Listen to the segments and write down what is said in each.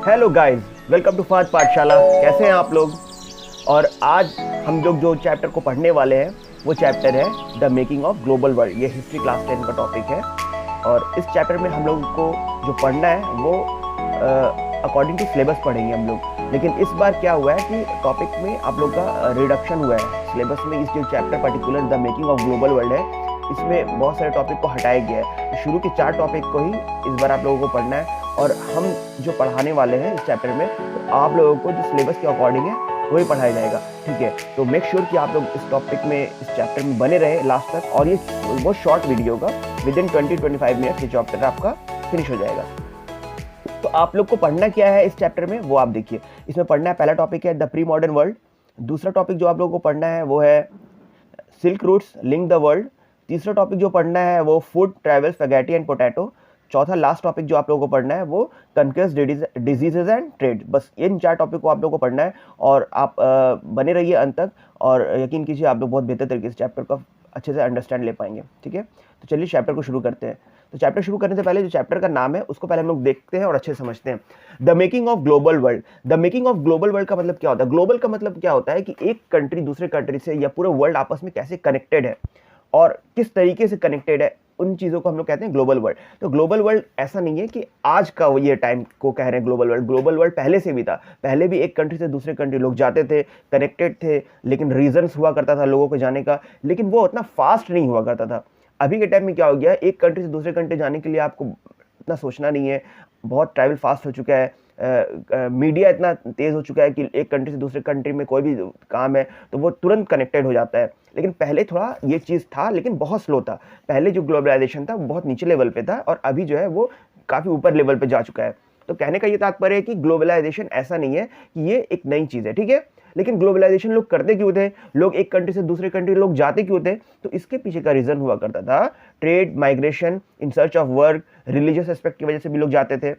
Hello guys, welcome to फाद पाठशाला। कैसे हैं आप लोग? और आज हम लोग जो चैप्टर को पढ़ने वाले हैं वो चैप्टर है the making of global world. ये हिस्ट्री क्लास 10 का टॉपिक है और इस चैप्टर में हम लोगों को जो पढ़ना है वो अकॉर्डिंग टू सिलेबस पढ़ेंगे हम लोग। लेकिन इस बार क्या हुआ है कि टॉपिक में आप लोग का रिडक्शन हुआ है सिलेबस में। इस जो chapter particular the making of global world है, इसमें बहुत सारे टॉपिक को हटाया गया है। तो शुरू के 4 टॉपिक को ही इस बार आप लोगों को पढ़ना है और हम जो पढ़ाने वाले हैं इस चैप्टर में, तो आप लोगों को जो सिलेबस के अकॉर्डिंग है वही पढ़ाया जाएगा, ठीक है। तो मेक श्योर कि आप लोग इस टॉपिक में, इस चैप्टर में बने रहे लास्ट तक। और ये बहुत शॉर्ट वीडियो का, विद इन 20-25 मिनट ये चैप्टर आपका फिनिश हो जाएगा। तो आप लोग को पढ़ना क्या है इस चैप्टर में वो आप देखिए। इसमें पढ़ना है, पहला टॉपिक है द प्री मॉडर्न वर्ल्ड। दूसरा टॉपिक जो आप लोगों को पढ़ना है वो है silk routes link the world. तीसरा टॉपिक जो पढ़ना है वो food, travel, spaghetti and potato. चौथा लास्ट टॉपिक जो आप लोगों को पढ़ना है वो कन्क्वेस्ट, डिजीजेज एंड ट्रेड। बस इन 4 टॉपिक को आप लोगों को पढ़ना है और आप बने रहिए अंत तक और यकीन कीजिए आप लोग बहुत बेहतर तरीके से चैप्टर को अच्छे से अंडरस्टैंड ले पाएंगे, ठीक है। तो चलिए चैप्टर को शुरू करते हैं। तो चैप्टर शुरू करने से पहले जो चैप्टर का नाम है उसको पहले हम लोग देखते हैं और अच्छे से समझते हैं। The making of global world. The making of global world का मतलब क्या होता है? ग्लोबल का मतलब क्या होता है कि एक कंट्री दूसरे कंट्री से या पूरे वर्ल्ड आपस में कैसे कनेक्टेड है और किस तरीके से कनेक्टेड है, उन चीज़ों को हम लोग कहते हैं ग्लोबल वर्ल्ड। तो ग्लोबल वर्ल्ड ऐसा नहीं है कि आज का ये टाइम को कह रहे हैं ग्लोबल वर्ल्ड। ग्लोबल वर्ल्ड पहले से भी था। पहले भी एक कंट्री से दूसरे कंट्री लोग जाते थे, कनेक्टेड थे, लेकिन रीजन्स हुआ करता था लोगों को जाने का, लेकिन वो उतना फास्ट नहीं हुआ करता था। अभी के टाइम में क्या हो गया, एक कंट्री से दूसरे कंट्री जाने के लिए आपको इतना सोचना नहीं है, बहुत ट्रैवल फास्ट हो चुका है। मीडिया इतना तेज़ हो चुका है कि एक कंट्री से दूसरे कंट्री में कोई भी काम है तो वो तुरंत कनेक्टेड हो जाता है। लेकिन पहले थोड़ा ये चीज़ था, लेकिन बहुत स्लो था। पहले जो ग्लोबलाइजेशन था वो बहुत नीचे लेवल पे था और अभी जो है वो काफ़ी ऊपर लेवल पे जा चुका है। तो कहने का ये तात्पर्य है कि ग्लोबलाइजेशन ऐसा नहीं है कि ये एक नई चीज़ है, ठीक है। लेकिन ग्लोबलाइजेशन लोग करते क्यों थे? लोग एक कंट्री से दूसरे कंट्री लोग जाते क्यों थे? तो इसके पीछे का रीज़न हुआ करता था trade, migration, in search of work, religious aspect की वजह से भी लोग जाते थे।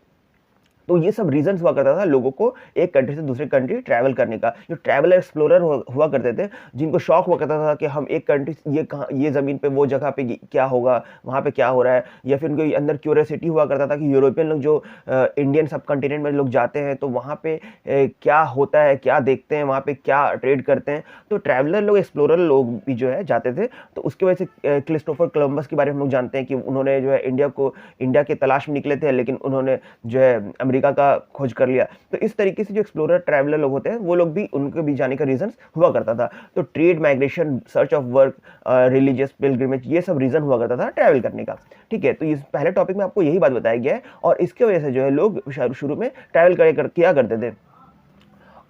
तो ये सब रीजंस हुआ करता था लोगों को एक कंट्री से दूसरे कंट्री ट्रैवल करने का। जो ट्रैवल एक्सप्लोरर हुआ करते थे, जिनको शौक हुआ करता था कि हम एक कंट्री, ये कहाँ, ये ज़मीन पे, वो जगह पे क्या होगा, वहाँ पे क्या हो रहा है, या फिर उनके अंदर क्यूरियोसिटी हुआ करता था कि यूरोपियन लोग जो इंडियन सब कंटिनेंट में लोग जाते हैं तो वहाँ पे क्या होता है, क्या देखते हैं, वहाँ पे क्या ट्रेड करते हैं। तो ट्रैवलर लोग, एक्सप्लोरर लोग भी जो है जाते थे। तो उसकी वजह से क्रिस्टोफर कोलंबस के बारे में हम लोग जानते हैं कि उन्होंने जो है इंडिया के तलाश में निकले थे, लेकिन उन्होंने जो है अमेरिका का खोज कर लिया। तो इस तरीके से जो एक्सप्लोरर, ट्रैवलर लोग होते हैं वो लोग भी, उनके भी जाने का रीजन हुआ करता था। तो trade, migration, search of work, religious, pilgrimage, ये सब रीजन हुआ करता था ट्रैवल करने का, ठीक है। तो इस पहले टॉपिक में आपको यही बात बताया गया है और इसके वजह से जो है लोग शुरू में ट्रैवल किया करते थे।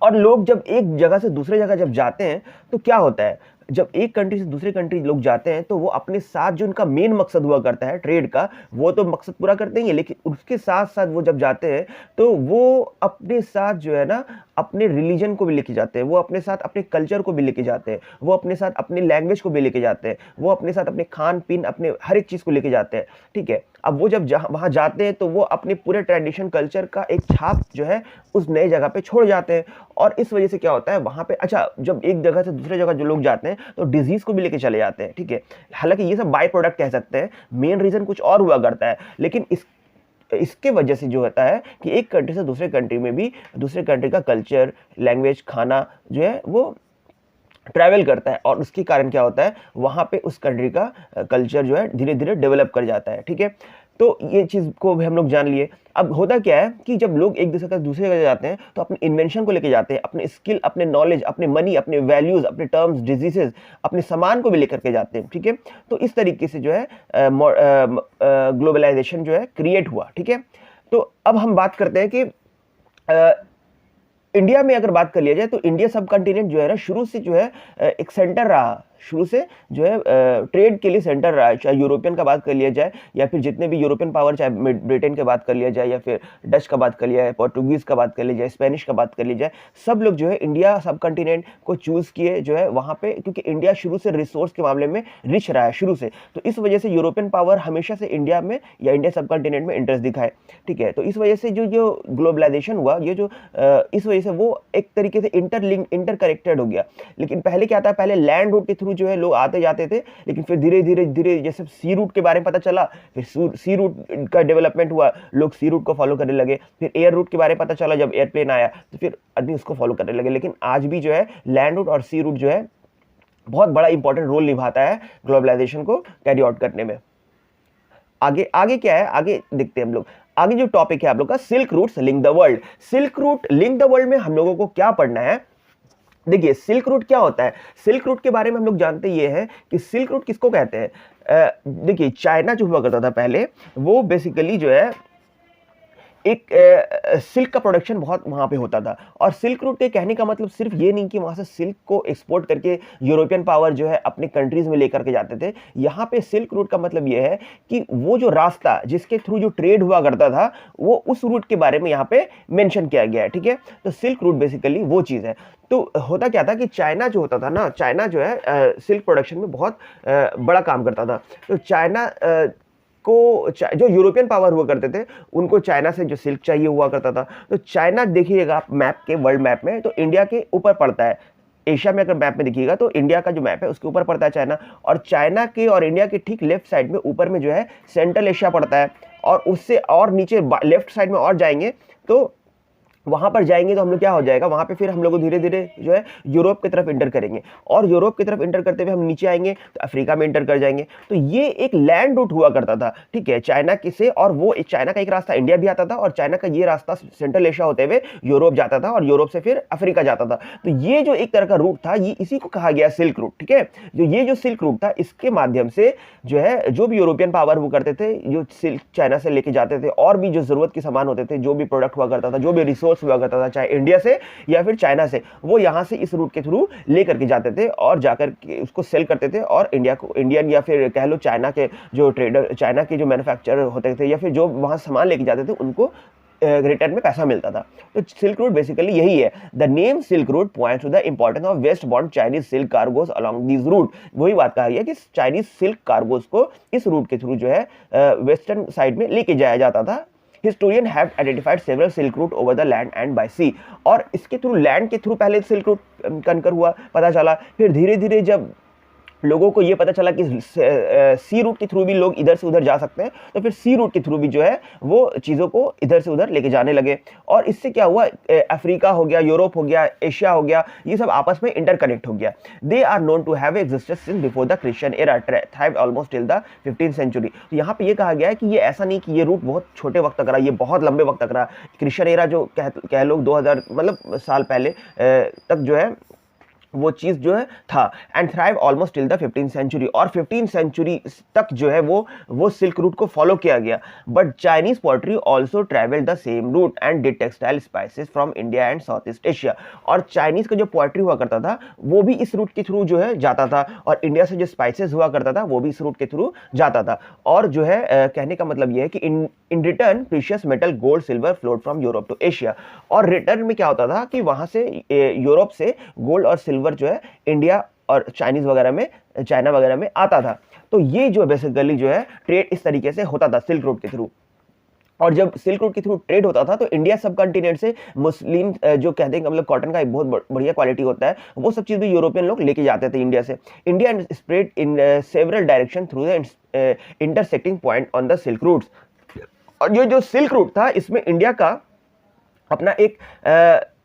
और लोग जब एक जगह से दूसरे जगह जब जाते हैं तो क्या होता है, जब एक कंट्री से दूसरे कंट्री लोग जाते हैं तो वो अपने साथ जो उनका मेन मकसद हुआ करता है ट्रेड का, वो तो मकसद पूरा करते ही हैं, लेकिन उसके साथ साथ वो जब जाते हैं तो वो अपने साथ जो है ना अपने रिलीजन को भी लेके जाते हैं, वो अपने साथ अपने कल्चर को भी लेके जाते हैं, वो अपने साथ अपने लैंग्वेज को भी लेके जाते हैं, वो अपने साथ अपने खान पीन, अपने हर एक चीज़ को लेके जाते हैं, ठीक है। अब वो जब वहाँ जाते हैं तो वो अपने पूरे ट्रेडिशन, कल्चर का एक छाप जो है उस नए जगह पे छोड़ जाते हैं। और इस वजह से क्या होता है वहाँ पे, अच्छा, जब एक जगह से दूसरे जगह जो लोग जाते हैं तो डिजीज को भी लेके चले जाते हैं, ठीक है। हालांकि ये सब बाय प्रोडक्ट कह सकते हैं, मेन रीजन कुछ और हुआ करता है, लेकिन इसके वजह से जो होता है कि एक कंट्री से दूसरे कंट्री में भी दूसरे कंट्री का कल्चर, लैंग्वेज, खाना जो है वो ट्रैवल करता है और उसके कारण क्या होता है वहाँ पे उस कंट्री का कल्चर जो है धीरे धीरे डेवलप कर जाता है, ठीक है। तो ये चीज़ को भी हम लोग जान लिए। अब होता क्या है कि जब लोग एक दूसरे जगह जाते हैं तो अपने इन्वेंशन को लेके जाते हैं, अपने स्किल, अपने नॉलेज, अपने मनी, अपने वैल्यूज़, अपने टर्म्स, डिजीजेज, अपने सामान को भी लेकर के जाते हैं, ठीक है। तो इस तरीके से जो है ग्लोबलाइजेशन जो है क्रिएट हुआ, ठीक है। तो अब हम बात करते हैं कि इंडिया में अगर बात कर लिया जाए तो इंडिया सब कॉन्टिनेंट जो है ना शुरू से जो है एक सेंटर रहा, शुरू से जो है ट्रेड के लिए सेंटर रहा है। चाहे यूरोपियन का बात कर लिया जाए या फिर जितने भी यूरोपियन पावर, चाहे ब्रिटेन की बात कर लिया जाए या फिर डच का बात कर लिया जाए, पोर्टुगीज़ का बात कर लिया जाए, स्पेनिश का बात कर लिया जाए, सब लोग जो है इंडिया सब कॉन्टिनेंट को चूज़ किए जो है वहाँ पे, क्योंकि इंडिया शुरू से रिसोर्स के मामले में रिच रहा है शुरू से। तो इस वजह से यूरोपियन पावर हमेशा से इंडिया में या इंडिया सब कॉन्टिनेंट में इंटरेस्ट दिखाए, ठीक है। तो इस वजह से जो ग्लोबलाइजेशन हुआ, ये जो इस वजह से वो एक तरीके से इंटर कनेक्टेड हो गया। लेकिन पहले क्या था, पहले लैंड रूट के थ्रू जो है लोग आते जाते थे, लेकिन फिर धीरे धीरे धीरे जैसे सी रूट के बारे में पता चला, फिर सी रूट का डेवलपमेंट हुआ, लोग सी रूट को फॉलो करने लगे। फिर एयर रूट के बारे में पता चला, जब एयरप्लेन आया तो फिर आदमी उसको फॉलो करने लगे। लेकिन आज भी जो है लैंड रूट और सी रूट जो है बहुत बड़ा इंपॉर्टेंट रोल निभाता है ग्लोबलाइजेशन को कैरी आउट करने में। आगे आगे क्या है, आगे देखते हैं हम लोग। आगे जो टॉपिक है आप लोग का, silk routes link the world. Silk route link the world में हम लोगों को क्या पढ़ना है? देखिए सिल्क रूट क्या होता है। सिल्क रूट के बारे में हम लोग जानते ये हैं कि सिल्क रूट किसको कहते हैं। देखिए चाइना जो हुआ करता था पहले, वो बेसिकली जो है एक सिल्क का प्रोडक्शन बहुत वहाँ पे होता था। और सिल्क रूट के कहने का मतलब सिर्फ ये नहीं कि वहाँ से सिल्क को एक्सपोर्ट करके यूरोपियन पावर जो है अपने कंट्रीज में लेकर के जाते थे। यहाँ पे सिल्क रूट का मतलब ये है कि वो जो रास्ता जिसके थ्रू जो ट्रेड हुआ करता था, वो उस रूट के बारे में यहाँ पे मेंशन किया गया है, ठीक है। तो सिल्क रूट बेसिकली वो चीज़ है। तो होता क्या था कि चाइना जो होता था ना, चाइना जो है सिल्क प्रोडक्शन में बहुत बड़ा काम करता था। तो चाइना को जो यूरोपियन पावर हुआ करते थे, उनको चाइना से जो सिल्क चाहिए हुआ करता था। तो चाइना देखिएगा आप मैप के, वर्ल्ड मैप में, तो इंडिया के ऊपर पड़ता है। एशिया में अगर मैप में देखिएगा तो इंडिया का जो मैप है उसके ऊपर पड़ता है चाइना, और चाइना के और इंडिया के ठीक लेफ्ट साइड में ऊपर में जो है सेंट्रल एशिया पड़ता है। और उससे और नीचे लेफ्ट साइड में और जाएंगे तो वहाँ पर जाएंगे तो हम लोग क्या हो जाएगा, वहाँ पे फिर हम लोग धीरे धीरे जो है यूरोप की तरफ इंटर करेंगे, और यूरोप की तरफ इंटर करते हुए हम नीचे आएंगे तो अफ्रीका में इंटर कर जाएंगे। तो ये एक लैंड रूट हुआ करता था, ठीक है, चाइना की से, और वो चाइना का एक रास्ता इंडिया भी आता था, और चाइना का ये रास्ता सेंट्रल एशिया होते हुए यूरोप जाता था, और यूरोप से फिर अफ्रीका जाता था। तो ये जो एक तरह का रूट था, ये इसी को कहा गया सिल्क रूट, ठीक है। जो ये जो सिल्क रूट था, इसके माध्यम से जो है जो भी यूरोपियन पावर वो करते थे, जो सिल्क चाइना से लेके जाते थे, और भी जो जरूरत के सामान होते थे, जो भी प्रोडक्ट हुआ करता था, जो भी रिसोर्स हुआ करता था, चाहे इंडिया से या फिर चाइना से, वो यहां से इस रूट के थ्रू लेकर के जाते थे और जाकर के उसको सेल करते थे, और इंडिया को, इंडियन या फिर कह लो चाइना के जो ट्रेडर, चाइना के जो मैन्युफैक्चरर होते थे या फिर जो वहां सामान लेके जाते थे, उनको रिटर्न में पैसा मिलता था। तो सिल्क रूट बेसिकली यही है। The name silk route points to the importance of west bound Chinese silk cargoes along this route. वही बात कहा गया कि चाइनीज सिल्क कार्गोस को इस रूट के थ्रू जो है वेस्टर्न साइड में लेके जाया जाता था। Historian have identified several silk route over the land and by sea. और इसके थ्रू, लैंड के थ्रू पहले सिल्क रूट कनकर हुआ, पता चला, फिर धीरे धीरे जब लोगों को ये पता चला कि सी रूट के थ्रू भी लोग इधर से उधर जा सकते हैं, तो फिर सी रूट के थ्रू भी जो है वो चीज़ों को इधर से उधर लेके जाने लगे। और इससे क्या हुआ, अफ्रीका हो गया, यूरोप हो गया, एशिया हो गया, ये सब आपस में इंटरकनेक्ट हो गया। They are known to have existed since before the Christian era, thrived almost till the 15th century. तो यहाँ पे ये कहा गया है कि ये ऐसा नहीं कि ये रूट बहुत छोटे वक्त तक रहा, ये बहुत लंबे वक्त तक रहा। क्रिश्चियन एरा जो कह लो 2000 मतलब साल पहले तक जो है वो चीज़ जो है था, and thrive almost till the 15th century. और 15th सेंचुरी तक जो है वो सिल्क रूट को फॉलो किया गया। But Chinese pottery also travelled the same route and did textile spices from India and south east Asia. और चाइनीज का जो पॉटरी हुआ करता था वो भी इस रूट के थ्रू जो है जाता था, और इंडिया से जो स्पाइसेस हुआ करता था वो भी इस रूट के थ्रू जाता था। और जो है कहने का मतलब ये है कि in return precious metal gold silver flowed from Europe to Asia. और रिटर्न में क्या होता था कि वहां से यूरोप से गोल्ड और सिल्वर जो है इंडिया और चाइनीज वगैरह में, चाइना वगैरह में आता था। तो ये जो बेसिकली जो है ट्रेड इस तरीके से होता था सिल्क रूट के थ्रू। और जब सिल्क रूट के थ्रू ट्रेड होता था तो इंडिया सब कॉन्टिनेंट से मुस्लिम जो कहते हैं मतलब कॉटन का एक बहुत बढ़िया क्वालिटी होता है, वो सब चीज़ भी यूरोपियन लोग लेके जाते थे इंडिया से। India spread in several direction through the intersecting point on the silk routes. और ये जो सिल्क रूट था, इसमें इंडिया का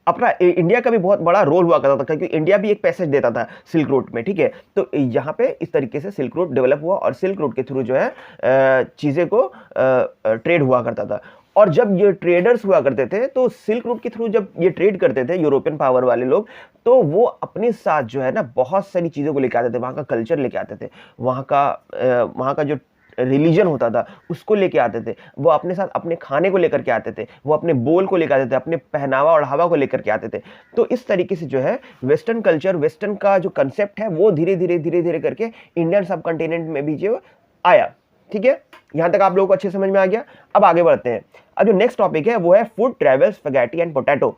अपना इंडिया का भी बहुत बड़ा रोल हुआ करता था, क्योंकि इंडिया भी एक पैसेज देता था सिल्क रूट में, ठीक है। तो यहाँ पे इस तरीके से सिल्क रूट डेवलप हुआ, और सिल्क रूट के थ्रू जो है चीज़ें को ट्रेड हुआ करता था। और जब ये ट्रेडर्स हुआ करते थे तो सिल्क रूट के थ्रू जब ये ट्रेड करते थे यूरोपियन पावर वाले लोग, तो वो अपने साथ जो है ना बहुत सारी चीज़ों को लेके आते थे। वहाँ का कल्चर लेके आते थे, वहाँ का जो रिलीजन होता था उसको लेके आते थे, वो अपने साथ अपने खाने को लेकर के आते थे, वो अपने बोल को लेकर आते थे, अपने पहनावा और हवा को लेकर के आते थे। तो इस तरीके से जो है वेस्टर्न कल्चर, वेस्टर्न का जो कंसेप्ट है वो धीरे धीरे करके इंडियन सब कॉन्टिनेंट में भी जो आया, ठीक है। यहां तक आप लोगों को अच्छे समझ में आ गया। अब आगे बढ़ते हैं। अब जो नेक्स्ट टॉपिक है वो है food, travel, spaghetti and potato.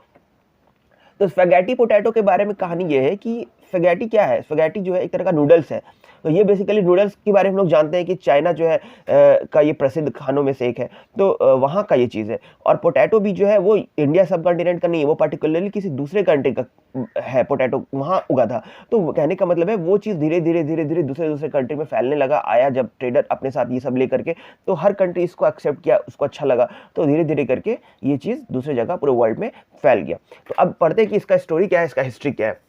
तो स्पैगेटी पोटैटो के बारे में कहानी ये है कि स्पैगेटी क्या है, स्पैगेटी जो है एक तरह का नूडल्स है। तो ये बेसिकली नूडल्स के बारे में हम लोग जानते हैं कि चाइना जो है का ये प्रसिद्ध खानों में से एक है, तो वहाँ का ये चीज़ है। और पोटैटो भी जो है वो इंडिया सब कॉन्टिनेंट का नहीं है, वो पर्टिकुलरली किसी दूसरे कंट्री का है, पोटैटो वहाँ उगा था। तो कहने का मतलब है वो चीज़ धीरे धीरे धीरे धीरे दूसरे दूसरे कंट्री में फैलने लगा, आया जब ट्रेडर अपने साथ ये सब लेकर के, तो हर कंट्री इसको एक्सेप्ट किया, उसको अच्छा लगा, तो धीरे धीरे करके ये चीज़ दूसरी जगह पूरे वर्ल्ड में फैल गया। तो अब पढ़ते हैं कि इसका स्टोरी क्या है, इसका हिस्ट्री क्या है।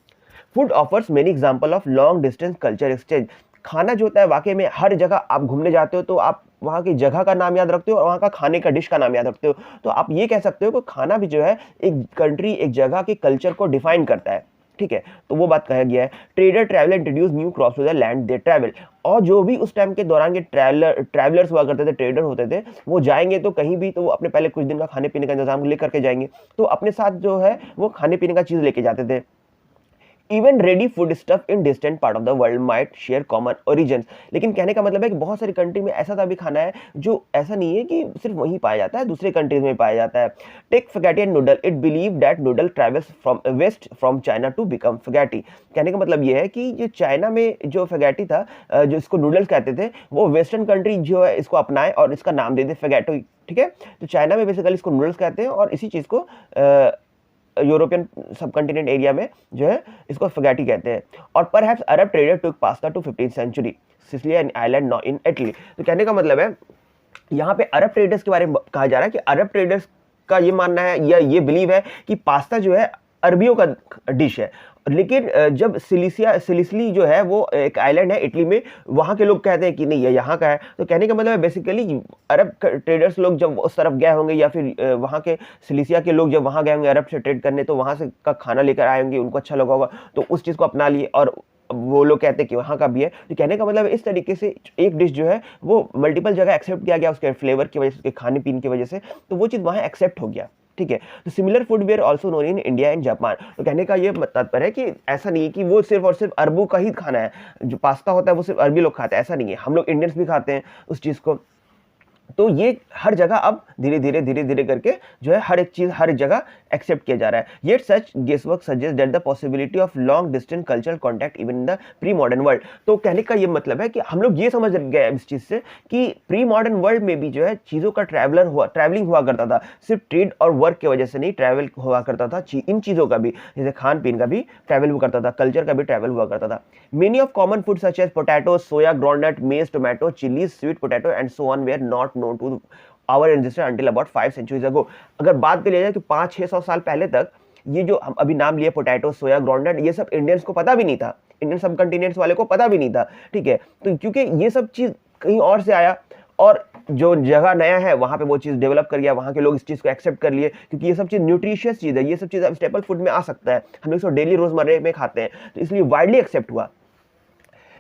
Food offers many example of long distance culture exchange. खाना जो होता है वाकई में हर जगह आप घूमने जाते हो तो आप वहाँ की जगह का नाम याद रखते हो और वहाँ का खाने का डिश का नाम याद रखते हो। तो आप ये कह सकते हो कि खाना भी जो है एक कंट्री, एक जगह के कल्चर को डिफाइन करता है, ठीक है। तो वो बात कहा गया है। Trader travel introduce new crops to the land they travel. और जो भी उस टाइम के दौरान के ट्रैवलर्स हुआ करते थे, ट्रेडर होते थे, वो जाएंगे तो कहीं भी तो वो अपने पहले कुछ दिन का खाने पीने का इंतजाम लेकर के जाएंगे, तो अपने साथ जो है वो खाने पीने का चीज़ लेके जाते थे। Even ready food stuff in distant part of the world might share common origin. लेकिन कहने का मतलब है कि बहुत सारी कंट्री में ऐसा था भी खाना है जो ऐसा नहीं है कि सिर्फ वहीं पाया जाता है, दूसरे कंट्रीज में पाया जाता है। Take spaghetti and noodle, it believe that noodle travels from west from China to become spaghetti. कहने का मतलब ये है कि जो चाइना में जो स्पैगेटी था, जो इसको नूडल्स कहते थे, वो वेस्टर्न कंट्री जो है इसको अपनाए और इसका नाम दे दे स्पैगेटी, ठीक है। तो चाइना में बेसिकली इसको नूडल्स कहते हैं और इसी चीज़ को यूरोपियन सब कॉन्टिनेंट एरिया में जो है इसको स्पैगेटी कहते हैं। और perhaps Arab trader took pasta to 15th century Sicily and island now in Italy. तो कहने का मतलब है यहाँ पे अरब ट्रेडर्स के बारे में कहा जा रहा है कि अरब ट्रेडर्स का ये मानना है या ये बिलीव है कि पास्ता जो है अरबियों का डिश है। लेकिन जब सिलिसिली जो है वो एक आइलैंड है इटली में, वहाँ के लोग कहते हैं कि नहीं ये यहाँ का है। तो कहने का मतलब है बेसिकली अरब ट्रेडर्स लोग जब उस तरफ गए होंगे या फिर वहाँ के सिलिसिया के लोग जब वहाँ गए होंगे अरब से ट्रेड करने, तो वहाँ से का खाना लेकर आए होंगे, उनको अच्छा लगा होगा, तो उस चीज़ को अपना लिए और वो लोग कहते हैं कि वहाँ का भी है। तो कहने का मतलब इस तरीके से एक डिश जो है वो मल्टीपल जगह एक्सेप्ट किया गया उसके फ्लेवर की वजह से, उसके खाने पीने की वजह से, तो वो चीज़ वहाँ एक्सेप्ट हो गया, ठीक है। तो similar food where also known in India and Japan. तो कहने का ये तात्पर्य है कि ऐसा नहीं है कि वो सिर्फ और सिर्फ अरबों का ही खाना है, जो पास्ता होता है वो सिर्फ अरबी लोग खाते हैं, ऐसा नहीं है। हम लोग इंडियंस भी खाते हैं उस चीज़ को। तो ये हर जगह अब धीरे धीरे करके जो है हर एक चीज हर एक जगह एक्सेप्ट किया जा रहा है। Yet such guesswork suggest that the possibility of long distance cultural contact even in the pre modern world. तो कहने का ये मतलब है कि हम लोग ये समझ गए इस चीज से कि प्री मॉडर्न वर्ल्ड में भी जो है चीजों का ट्रैवलिंग हुआ करता था, सिर्फ ट्रेड और वर्क की वजह से नहीं, ट्रैवल हुआ करता था इन चीजों का भी, जैसे खान पीन का भी ट्रैवल हुआ करता था, कल्चर का भी ट्रैवल हुआ करता था। Many of common food such as potato, soya, groundnut, maize, tomato, chillies, sweet potato and so on were not known to our ancestor until about 5 centuries ago। अगर बात करिए जाए तो 500-600 साल पहले तक ये जो हम अभी नाम लिए पोटैटो, सोया, ग्राउंडनट, ये सब इंडियंस को पता भी नहीं था, इंडियन सब कंटिनेंट्स वाले को पता भी नहीं था, ठीक है। तो क्योंकि ये सब चीज़ कहीं और से आया और जो जगह नया है वहाँ पे वो चीज़ डेवलप कर गया, वहाँ के लोग इस चीज़ को एक्सेप्ट कर लिए, क्योंकि ये सब चीज़ न्यूट्रिशियस चीज़ है, ये सब चीज़ अब स्टेपल फूड में आ सकता है, हम लोग इसको डेली रोजमर्रे में खाते हैं, तो इसलिए वाइडली एक्सेप्ट हुआ।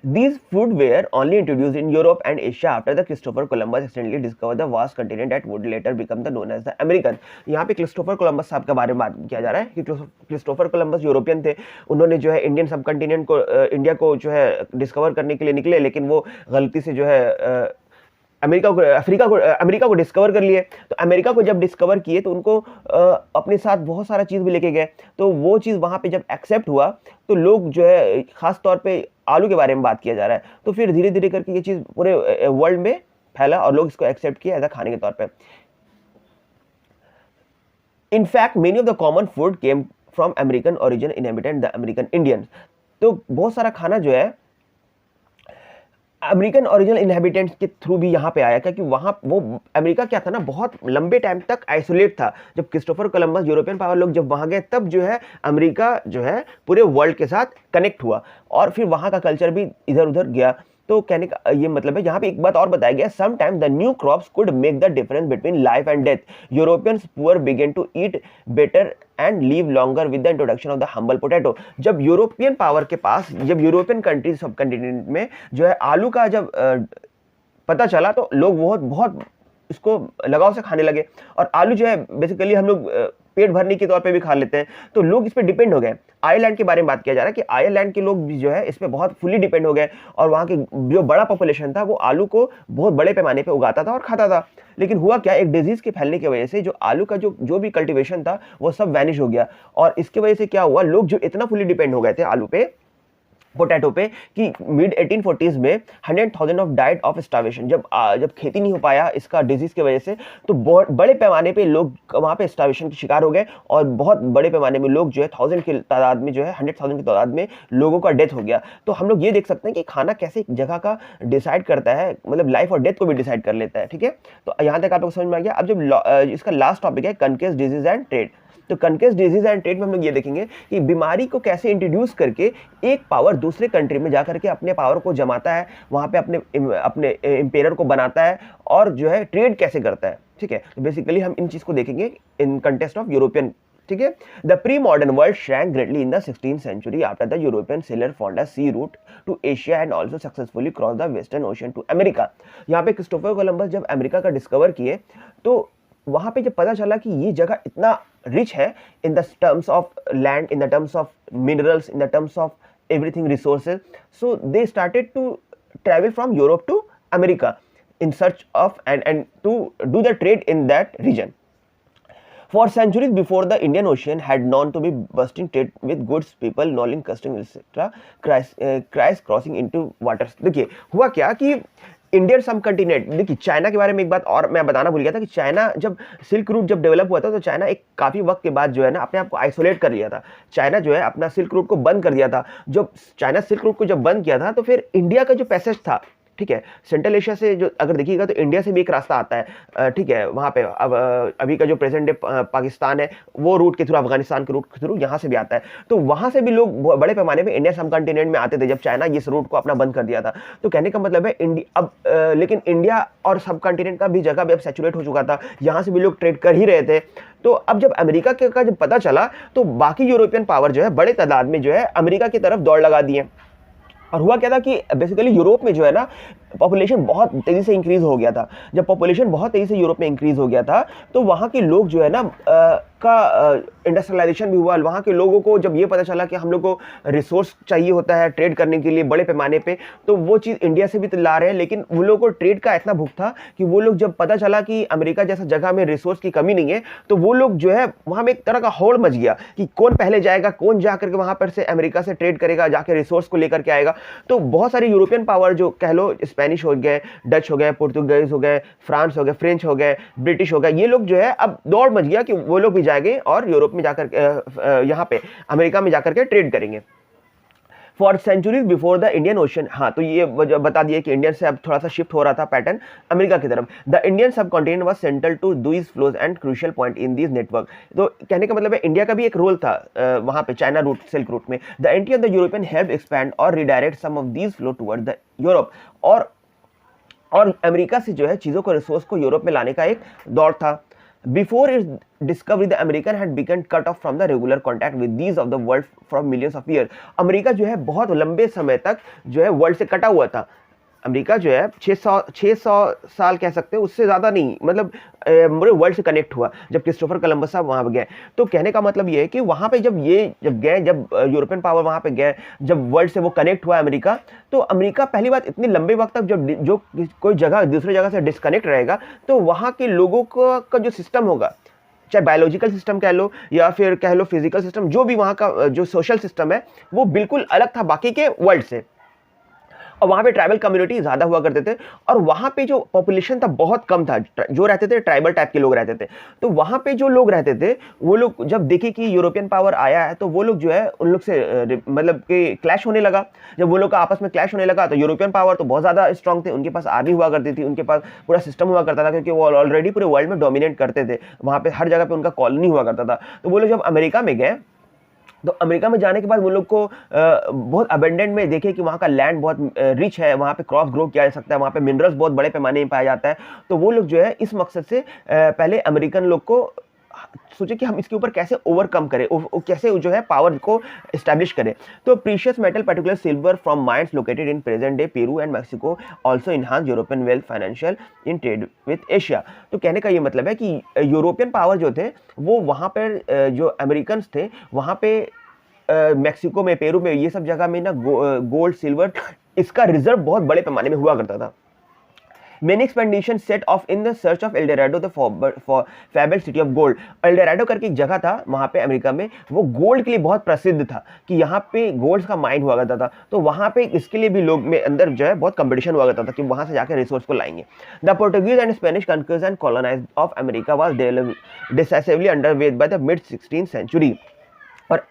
These food were only introduced in Europe and Asia after the Christopher Columbus accidentally discovered the vast continent that would later become the known as the American। यहाँ पे क्रिस्टोफर कोलंबस साहब के बारे में बात किया जा रहा है कि क्रिस्टोफर कोलंबस यूरोपियन थे, उन्होंने जो है इंडियन सब कंटिनेंट को इंडिया को जो है डिस्कवर करने के लिए निकले, लेकिन वो गलती से जो है अमेरिका को डिस्कवर कर लिए। तो अमेरिका को जब डिस्कवर किए तो उनको अपने साथ बहुत सारा चीज़ भी लेके गए, तो वो चीज़ वहाँ पे जब एक्सेप्ट हुआ तो लोग जो है ख़ास तौर पे आलू के बारे में बात किया जा रहा है, तो फिर धीरे धीरे करके ये चीज़ पूरे वर्ल्ड में फैला और लोग इसको एक्सेप्ट किया एज अ खाने के तौर पे। In fact many of the common food came from American origin inhabitant the American Indians. तो बहुत सारा खाना जो है अमेरिकन ओरिजिनल इनहेबिटेंट्स के थ्रू भी यहाँ पे आया, क्योंकि वहाँ वो अमेरिका क्या था ना, बहुत लंबे टाइम तक आइसोलेट था। जब क्रिस्टोफर कोलंबस यूरोपियन पावर लोग जब वहाँ गए तब जो है अमेरिका जो है पूरे वर्ल्ड के साथ कनेक्ट हुआ और फिर वहाँ का कल्चर भी इधर उधर गया। तो कहने का ये मतलब है, यहाँ पे एक बात और बताया गया, sometime the new crops could make the difference between life and death. Europeans poor began to eat better and live longer with the introduction of the humble potato. जब यूरोपियन पावर के पास, जब यूरोपियन कंट्रीज सब continent में जो है आलू का जब पता चला तो लोग बहुत इसको लगाव से खाने लगे। और आलू जो है बेसिकली हम लोग पेट भरने के तौर पे भी खा लेते हैं, तो लोग इस पे डिपेंड हो गए। आयरलैंड के बारे में बात किया जा रहा है कि आयरलैंड के लोग भी जो है इस पे बहुत फुली डिपेंड हो गए और वहाँ के जो बड़ा पॉपुलेशन था वो आलू को बहुत बड़े पैमाने पे उगाता था और खाता था। लेकिन हुआ क्या, एक डिजीज के फैलने की वजह से जो आलू का जो भी कल्टीवेशन था वो सब वैनिश हो गया और इसकी वजह से क्या हुआ, लोग जो इतना फुली डिपेंड हो गए थे आलू पे, पोटैटो पे कि मिड 1840s में 100,000 ऑफ डाइड ऑफ स्टार्वेशन। जब खेती नहीं हो पाया इसका डिजीज की वजह से, तो बहुत बड़े पैमाने पे लोग वहाँ पे स्टार्वेशन के शिकार हो गए और बहुत बड़े पैमाने में लोग जो है 1000 की तादाद में, जो है 100,000 की तादाद में लोगों का डेथ हो गया। तो हम लोग ये देख सकते हैं कि खाना कैसे एक जगह का डिसाइड करता है, मतलब लाइफ और डेथ को भी डिसाइड कर लेता है। ठीक है, तो यहाँ तक आप लोग समझ में आ गया। अब जब इसका लास्ट टॉपिक है कनकेस डिजीज एंड ट्रेड। तो कनकेस डिजीज एंड ट्रेड में हम लोग ये देखेंगे कि बीमारी को कैसे इंट्रोड्यूस करके एक पावर दूसरे कंट्री में जाकर के अपने पावर को जमाता है, वहाँ पे अपने एम्पेयर को बनाता है और जो है ट्रेड कैसे करता है। ठीक है, तो बेसिकली हम इन चीज को देखेंगे इन कंटेक्स्ट ऑफ यूरोपियन। ठीक है, the pre modern world shrank greatly in the 16th century after the European sailor found a sea route to Asia and also successfully crossed the Western Ocean to America। यहाँ पे Christopher Columbus जब America का discover किए तो वहाँ पे जब पता चला कि ये जगह इतना रिच है in the terms of land, in the terms of minerals, in the terms of everything resources, so they started to travel from Europe to America in search of and to do the trade in that region. For centuries before the Indian Ocean had known to be busting trade with goods, people, knowledge, customs, etc. Christ crossing into waters। देखिए हुआ क्या कि Indian सब continent, देखिए China के बारे में एक बात और मैं बताना भूल गया था कि चाइना जब सिल्क रूट जब डेवलप हुआ था तो चाइना एक काफ़ी वक्त के बाद जो है ना अपने आप को आइसोलेट कर लिया था। चाइना जो है अपना सिल्क रूट को बंद कर दिया था। जब चाइना सिल्क रूट को जब बंद किया था तो फिर इंडिया का जो पैसेज था, ठीक है, सेंट्रल एशिया से जो अगर देखिएगा तो इंडिया से भी एक रास्ता आता है। ठीक है, वहाँ पे अब अभी का जो प्रेजेंट डे पाकिस्तान है वो रूट के थ्रू, अफगानिस्तान के रूट के थ्रू यहाँ से भी आता है। तो वहाँ से भी लोग बड़े पैमाने में इंडिया सब कंटिनेंट में आते थे जब चाइना इस रूट को अपना बंद कर दिया था। तो कहने का मतलब है लेकिन इंडिया और सब कंटिनेंट का भी जगह भी अब सैचुरेट हो चुका था, यहाँ से भी लोग ट्रेड कर ही रहे थे। तो अब जब अमेरिका का जब पता चला तो बाकी यूरोपियन पावर जो है बड़े तादाद में जो है अमेरिका की तरफ दौड़ लगा दिए। और हुआ क्या था कि बेसिकली यूरोप में जो है ना पॉपुलेशन बहुत तेज़ी से इंक्रीज़ हो गया था। जब पॉपुलेशन बहुत तेज़ी से यूरोप में इंक्रीज़ हो गया था तो वहाँ के लोग जो है ना इंडस्ट्रियलाइजेशन भी हुआ। वहाँ के लोगों को जब ये पता चला कि हम लोग को रिसोर्स चाहिए होता है ट्रेड करने के लिए बड़े पैमाने पे, तो वो चीज़ इंडिया से भी ला रहे हैं। लेकिन वो लोगों को ट्रेड का इतना भूख था कि वो लोग जब पता चला कि अमेरिका जैसा जगह में रिसोर्स की कमी नहीं है तो वो लोग जो है वहाँ में एक तरह का होड़ मच गया कि कौन पहले जाएगा, कौन जा करके वहाँ पर से अमेरिका से ट्रेड करेगा, जाके रिसोर्स को लेकर के आएगा। तो बहुत सारे यूरोपियन पावर जो कह लो, स्पेनिश हो गए, डच हो गए, पुर्तगालीज हो गए, फ्रांस हो गए, फ्रेंच हो गए, ब्रिटिश हो गए, ये लोग जो है अब दौड़ मच गया कि वो लोग भी जाएंगे और यूरोप में जाकर यहाँ पे अमेरिका में जाकर के ट्रेड करेंगे। For centuries before the Indian ocean, हाँ तो ये बता दिया कि इंडियन से अब थोड़ा सा शिफ्ट हो रहा था पैटर्न अमेरिका की तरफ। The Indian subcontinent was central to these flows and crucial point in this network. तो कहने का मतलब है इंडिया का भी एक रोल था वहाँ पे चाइना रूट, सिल्क रूट में। The entry of the European help expand और redirect some of these flow toward the Europe. और अमेरिका से जो है चीज़ों को, रिसोर्स को यूरोप में लाने का एक दौर था। Before its discovery, the American had become cut off from the regular contact with these of the world for millions of years। America जो है बहुत लंबे समय तक जो है वर्ल्ड से कटा हुआ था। अमेरिका जो है 600 साल कह सकते हैं, उससे ज़्यादा नहीं, मतलब वर्ल्ड से कनेक्ट हुआ जब क्रिस्टोफर कोलंबस साहब वहाँ पे गए। तो कहने का मतलब ये है कि वहाँ पे जब यूरोपियन पावर वहाँ पे गए, जब वर्ल्ड से वो कनेक्ट हुआ अमेरिका, तो अमेरिका पहली बात इतनी लंबे वक्त तक जब जो कोई जगह दूसरी जगह से डिस्कनेक्ट रहेगा तो वहाँ के लोगों का जो सिस्टम होगा, चाहे बायोलॉजिकल सिस्टम कह लो या फिर कह लो फिजिकल सिस्टम, जो भी वहाँ का जो सोशल सिस्टम है वो बिल्कुल अलग था बाकी के वर्ल्ड से। और वहाँ पे ट्राइबल कम्युनिटी ज़्यादा हुआ करते थे और वहाँ पे जो पॉपुलेशन था बहुत कम था, जो रहते थे ट्राइबल टाइप के लोग रहते थे। तो वहाँ पे जो लोग रहते थे वो लोग जब देखे कि यूरोपियन पावर आया है तो वो लोग जो है उन लोग से मतलब कि क्लैश होने लगा। जब वो लोग का आपस में क्लैश होने लगा तो यूरोपियन पावर तो बहुत ज़्यादा स्ट्रॉन्ग थे, उनके पास आर्मी हुआ करती थी, उनके पास पूरा सिस्टम हुआ करता था क्योंकि वो ऑलरेडी पूरे वर्ल्ड में डोमिनेट करते थे। वहाँ पर हर जगह पर उनका कॉलोनी हुआ करता था। तो वो लोग जब अमेरिका में गए तो अमेरिका में जाने के बाद वो लोग को बहुत अबेंडेंट में देखे कि वहाँ का लैंड बहुत रिच है, वहाँ पे क्रॉप ग्रो किया जा सकता है, वहाँ पे मिनरल्स बहुत बड़े पैमाने में पाया जाता है। तो वो लोग जो है इस मकसद से पहले अमेरिकन लोग को सोचे कि हम इसके ऊपर कैसे ओवरकम करें, कैसे जो है पावर को एस्टैब्लिश करें। तो precious metal particular silver from mines located in present day Peru and Mexico also enhance European wealth financial in trade with Asia. तो कहने का ये मतलब है कि यूरोपियन पावर जो थे वो वहाँ पर जो अमेरिकन थे वहाँ पे मैक्सिको में, पेरू में, ये सब जगह में ना गोल्ड सिल्वर इसका रिजर्व बहुत बड़े पैमाने में हुआ करता था। Many expeditions set off in the search of El Dorado, the fabled city of gold. El Dorado करके एक जगह था वहाँ पे अमेरिका में, वो गोल्ड के लिए बहुत प्रसिद्ध था कि यहाँ पे गोल्ड का माइन हुआ करता था, तो वहाँ पे इसके लिए भी लोग में अंदर जो है बहुत कंपटीशन हुआ करता था कि वहाँ से जाकर रिसोर्स को लाएंगे. The Portuguese and Spanish conquerors and colonizers of America was decisively underway by the mid 16th century. और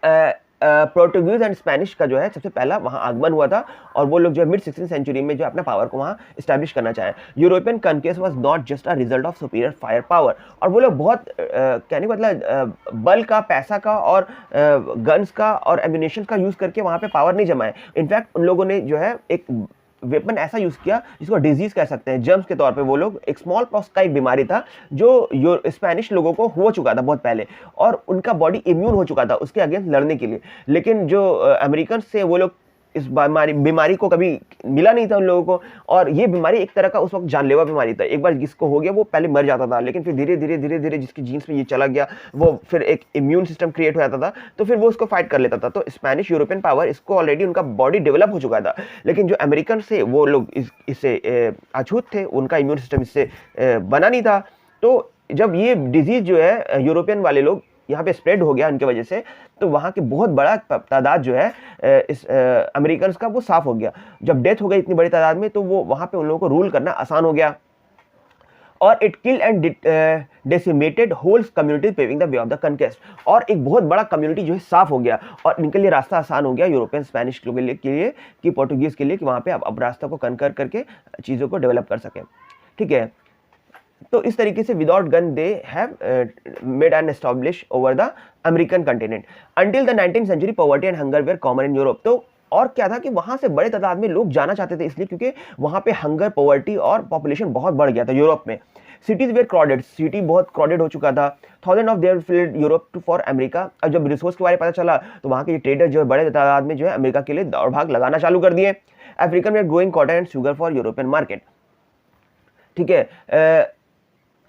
पोर्टुगीज एंड स्पेनिश का जो है सबसे पहला वहाँ आगमन हुआ था और वो लोग जो है मिड 16th सेंचुरी में जो अपना पावर को वहाँ इस्टेब्लिश करना चाहे. European conquest was not just a result of superior fire power, और वो लोग बहुत कहने का मतलब बल का, पैसा का और गन्स का और एम्यूनेशन का यूज़ करके वहाँ पे पावर नहीं जमाए. इनफैक्ट उन लोगों ने जो है एक वेपन ऐसा यूज़ किया जिसको डिजीज़ कह सकते हैं, जर्म्स के तौर पे. वो लोग एक स्मॉल पॉक्स का एक बीमारी था जो स्पेनिश लोगों को हो चुका था बहुत पहले और उनका बॉडी इम्यून हो चुका था उसके अगेंस्ट लड़ने के लिए. लेकिन जो अमेरिकन से वो लोग इस बीमारी को कभी मिला नहीं था उन लोगों को, और ये बीमारी एक तरह का उस वक्त जानलेवा बीमारी था. एक बार जिसको हो गया वो पहले मर जाता था, लेकिन फिर धीरे धीरे जिसकी जीन्स में ये चला गया वो फिर एक इम्यून सिस्टम क्रिएट हो जाता था, तो फिर वो उसको फाइट कर लेता था. तो स्पेनिश यूरोपियन पावर इसको ऑलरेडी उनका बॉडी डेवलप हो चुका था, लेकिन जो अमेरिकन से वो लोग इससे अछूत थे, उनका इम्यून सिस्टम इससे बना नहीं था. तो जब ये डिजीज़ जो है यूरोपियन वाले लोग यहाँ पे स्प्रेड हो गया उनके वजह से, तो वहाँ के बहुत बड़ा तादाद जो है इस अमेरिकन का वो साफ हो गया. जब डेथ हो गई इतनी बड़ी तादाद में, तो वो वहाँ पे उन लोगों को रूल करना आसान हो गया. और it killed and decimated whole community paving the way of the conquest. और एक बहुत बड़ा कम्युनिटी जो है साफ हो गया और इनके लिए रास्ता आसान हो गया यूरोपियन स्पेनिश लोगों के लिए कि पोर्टुगीज़ के लिए कि वहाँ पे अब रास्ता को कनकर करके चीज़ों को डेवलप कर सकें. ठीक है, तो इस तरीके से without gun they have made and establish over the American continent. Until the 19th century poverty and hunger were common in Europe. तो और क्या था कि वहाँ से बड़े तादाद में लोग जाना चाहते थे, इसलिए क्योंकि वहाँ पे हंगर, पॉवर्टी और पॉपुलेशन बहुत बढ़ गया था यूरोप में. सिटीज़ वेयर क्रॉडेड, सिटी बहुत क्रॉडेड हो चुका था. Thousand of their fled Europe to for America. अब जब रिसोर्स के बारे में पता चला तो वहाँ के ट्रेडर जो है बड़े तादाद में जो है अमेरिका के लिए दौड़ भाग लगाना चालू कर दिए. African were growing cotton and sugar for European market. ठीक है,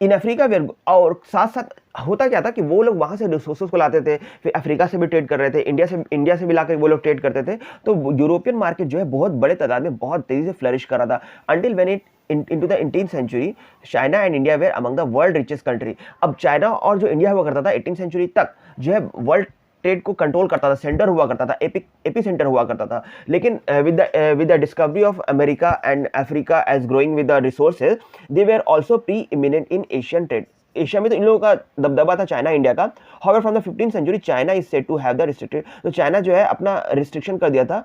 इन अफ्रीका वेयर. और साथ साथ होता क्या था कि वो लोग वहाँ से रिसोर्सेज को लाते थे, फिर अफ्रीका से भी ट्रेड कर रहे थे, इंडिया से भी लाकर वो लोग ट्रेड करते थे. तो यूरोपियन मार्केट जो है बहुत बड़े तादाद में बहुत तेज़ी से फ्लरिश कर रहा था. Until when it into the 18th century, China and India were among the world richest country. अब चाइना और जो इंडिया हुआ करता था 18th सेंचुरी तक जो है वर्ल्ड ट्रेड को कंट्रोल करता था, सेंटर हुआ करता था, एपी सेंटर हुआ करता था. लेकिन with the discovery of America and Africa as growing with the resources, they were also preeminent in Asian trade. Asia में तो इन लोगों का दबदबा था चाइना इंडिया का. However from the 15th century China is said to have the restricted. तो China जो है अपना रिस्ट्रिक्शन कर दिया था,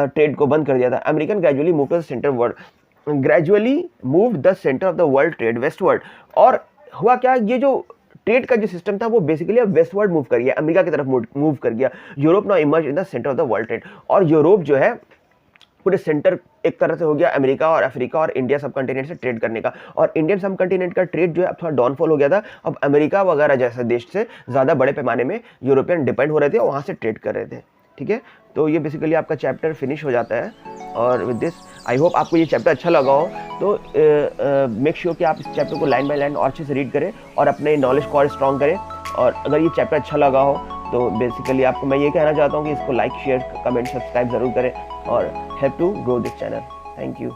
ट्रेड को बंद कर दिया था. American gradually move to the centre world, gradually moved the centre of the world trade westward. और हुआ क्या, ये जो ट्रेड का जो सिस्टम था वो बेसिकली अब वेस्टवर्ड मूव कर गया, अमेरिका की तरफ मूव कर गया. Europe now emerge in the centre of the world trade. और यूरोप जो है पूरे सेंटर एक तरह से हो गया अमेरिका और अफ्रीका और इंडिया सब कंटिनेंट से ट्रेड करने का. और इंडियन सब कंटिनेंट का ट्रेड जो है अब थोड़ा डाउनफॉल हो गया था. अब अमेरिका वगैरह जैसे देश से ज़्यादा बड़े पैमाने में यूरोपियन डिपेंड हो रहे थे और वहाँ से ट्रेड कर रहे थे. ठीक है, तो ये बेसिकली आपका चैप्टर फिनिश हो जाता है. और विद दिस आई होप आपको ये चैप्टर अच्छा लगा हो. तो मेक श्योर कि आप इस चैप्टर को लाइन बाय लाइन और अच्छे से रीड करें और अपने नॉलेज को और स्ट्रॉन्ग करें. और अगर ये चैप्टर अच्छा लगा हो तो बेसिकली आपको मैं ये कहना चाहता हूँ कि इसको लाइक, शेयर, कमेंट, सब्सक्राइब ज़रूर करें और help to grow this channel. Thank you.